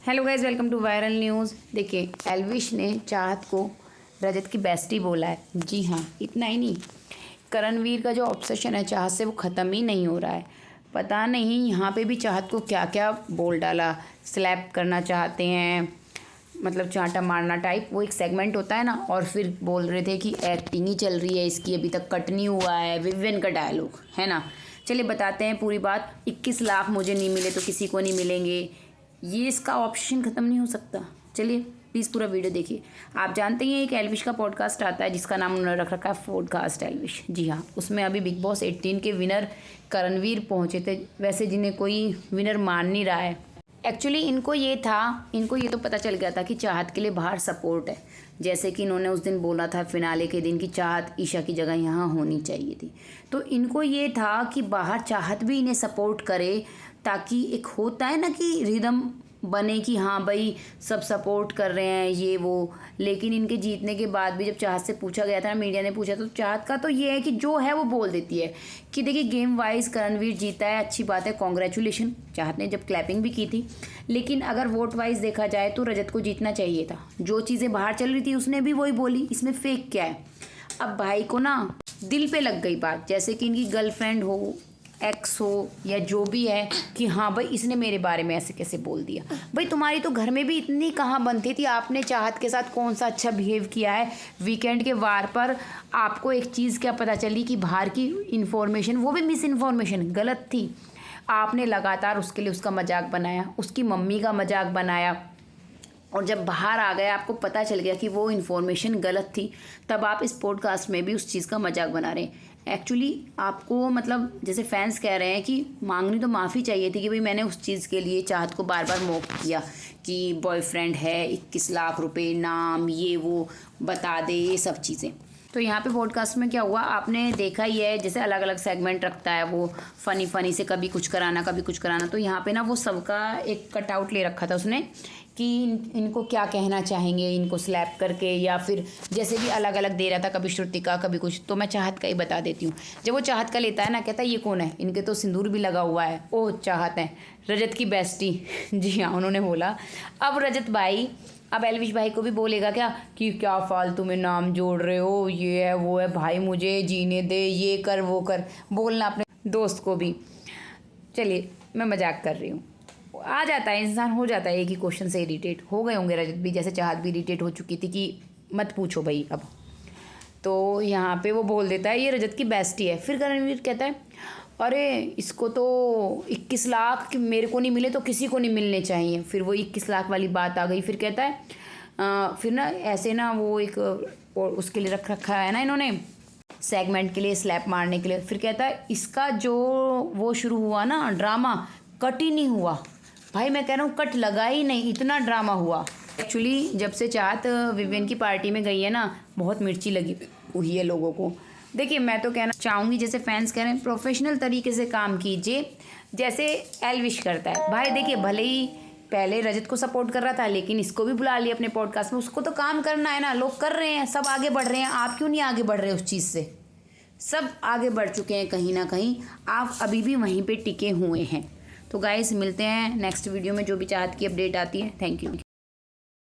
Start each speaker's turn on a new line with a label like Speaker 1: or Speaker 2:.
Speaker 1: Hello guys, welcome to viral news. देखिए, एल्विश ने चाहत को रजत की बेस्टी बोला है। जी हाँ, इतना ही नहीं, करणवीर का जो ऑब्सेशन है चाहत से वो ख़त्म ही नहीं हो रहा है। पता नहीं यहाँ पे भी चाहत को क्या क्या बोल डाला, स्लैप करना चाहते हैं, मतलब चांटा मारना टाइप। वो एक सेगमेंट होता है ना, और फिर बोल रहे थे कि एक्टिंग ही चल रही है इसकी, अभी तक कट नहीं हुआ है, विवियन का डायलॉग है ना। चलिए बताते हैं पूरी बात। 21 लाख मुझे नहीं मिले तो किसी को नहीं मिलेंगे, ये इसका ऑप्शन ख़त्म नहीं हो सकता। चलिए प्लीज़ पूरा वीडियो देखिए। आप जानते हैं एक एल्विश का पॉडकास्ट आता है जिसका नाम उन्होंने रख रखा है पॉडकास्ट एल्विश। जी हाँ, उसमें अभी बिग बॉस 18 के विनर करणवीर पहुँचे थे, वैसे जिन्हें कोई विनर मान नहीं रहा है। एक्चुअली इनको ये तो पता चल गया था कि चाहत के लिए बाहर सपोर्ट है। जैसे कि इन्होंने उस दिन बोला था फिनाले के दिन कि चाहत ईशा की जगह यहाँ होनी चाहिए थी, तो इनको ये था कि बाहर चाहत भी इन्हें सपोर्ट करे, ताकि एक होता है ना कि रिदम बने कि हाँ भाई सब सपोर्ट कर रहे हैं ये वो। लेकिन इनके जीतने के बाद भी जब चाहत से पूछा गया था, मीडिया ने पूछा, तो चाहत का तो ये है कि जो है वो बोल देती है कि देखिए गेम वाइज करणवीर जीता है, अच्छी बात है, कॉन्ग्रेचुलेशन। चाहत ने जब क्लैपिंग भी की थी, लेकिन अगर वोट वाइज देखा जाए तो रजत को जीतना चाहिए था। जो चीज़ें बाहर चल रही थी उसने भी वही बोली, इसमें फेक क्या है। अब भाई को ना दिल पे लग गई बात, जैसे कि इनकी गर्लफ्रेंड हो, एक्स हो, या जो भी है, कि हाँ भाई इसने मेरे बारे में ऐसे कैसे बोल दिया। भाई तुम्हारी तो घर में भी इतनी कहाँ बनती थी, आपने चाहत के साथ कौन सा अच्छा बिहेव किया है। वीकेंड के वार पर आपको एक चीज़ क्या पता चली कि बाहर की इन्फॉर्मेशन, वो भी मिस इन्फॉर्मेशन, गलत थी। आपने लगातार उसके लिए उसका मजाक बनाया, उसकी मम्मी का मजाक बनाया, और जब बाहर आ गया आपको पता चल गया कि वो इन्फॉर्मेशन गलत थी, तब आप इस पॉडकास्ट में भी उस चीज़ का मजाक बना रहे हैं। एक्चुअली आपको मतलब जैसे फैंस कह रहे हैं कि मांगनी तो माफ़ी चाहिए थी कि भाई मैंने उस चीज़ के लिए चाहत को बार बार मॉक किया कि बॉयफ्रेंड है, 21 लाख रुपए, नाम, ये वो बता दे, ये सब चीज़ें। तो यहाँ पे पॉडकास्ट में क्या हुआ आपने देखा ही है, जैसे अलग अलग सेगमेंट रखता है वो, फ़नी से कभी कुछ कराना कभी कुछ कराना। तो यहाँ पे ना वो सबका एक कटआउट ले रखा था उसने कि इनको क्या कहना चाहेंगे, इनको स्लैप करके, या फिर जैसे भी अलग अलग दे रहा था, कभी श्रुतिका कभी कुछ। तो मैं चाहत का ही बता देती हूँ। जब वो चाहत का लेता है ना, कहता है ये कौन है, इनके तो सिंदूर भी लगा हुआ है, ओह चाहत है, रजत की बेस्टी। जी हाँ, उन्होंने बोला। अब रजत भाई अब एल्विश भाई को भी बोलेगा क्या कि क्या फालतू में नाम जोड़ रहे हो, ये है वो है, भाई मुझे जीने दे, ये कर वो कर, बोलना अपने दोस्त को भी। चलिए मैं मजाक कर रही हूँ, आ जाता है इंसान, हो जाता है एक ही क्वेश्चन से इरिटेट हो गए होंगे रजत भी, जैसे चाहत भी इरिटेट हो चुकी थी कि मत पूछो भाई अब। तो यहाँ पे वो बोल देता है ये रजत की बेस्टी है। फिर करणवीर कहता है अरे इसको तो 21 लाख मेरे को नहीं मिले तो किसी को नहीं मिलने चाहिए। फिर वो 21 लाख वाली बात आ गई। फिर कहता है फिर ना ऐसे ना वो एक उसके लिए रखा है ना इन्होंने सेगमेंट के लिए, स्लैप मारने के लिए। फिर कहता है इसका जो वो शुरू हुआ ना ड्रामा, कट ही नहीं हुआ। भाई मैं कह रहा हूँ कट लगा ही नहीं, इतना ड्रामा हुआ। एक्चुअली जब से चाहत विवियन की पार्टी में गई है ना, बहुत मिर्ची लगी हुई है लोगों को। देखिए मैं तो कहना चाहूँगी, जैसे फैंस कह रहे हैं, प्रोफेशनल तरीके से काम कीजिए जैसे एल्विश करता है। भाई देखिए भले ही पहले रजत को सपोर्ट कर रहा था, लेकिन इसको भी बुला लिया अपने पॉडकास्ट में। उसको तो काम करना है ना, लोग कर रहे हैं, सब आगे बढ़ रहे हैं, आप क्यों नहीं आगे बढ़ रहे उस चीज़ से। सब आगे बढ़ चुके हैं कहीं ना कहीं, आप अभी भी वहीं पे टिके हुए हैं। तो गाइस मिलते हैं नेक्स्ट वीडियो में, जो भी चाहत की अपडेट आती है। Thank you.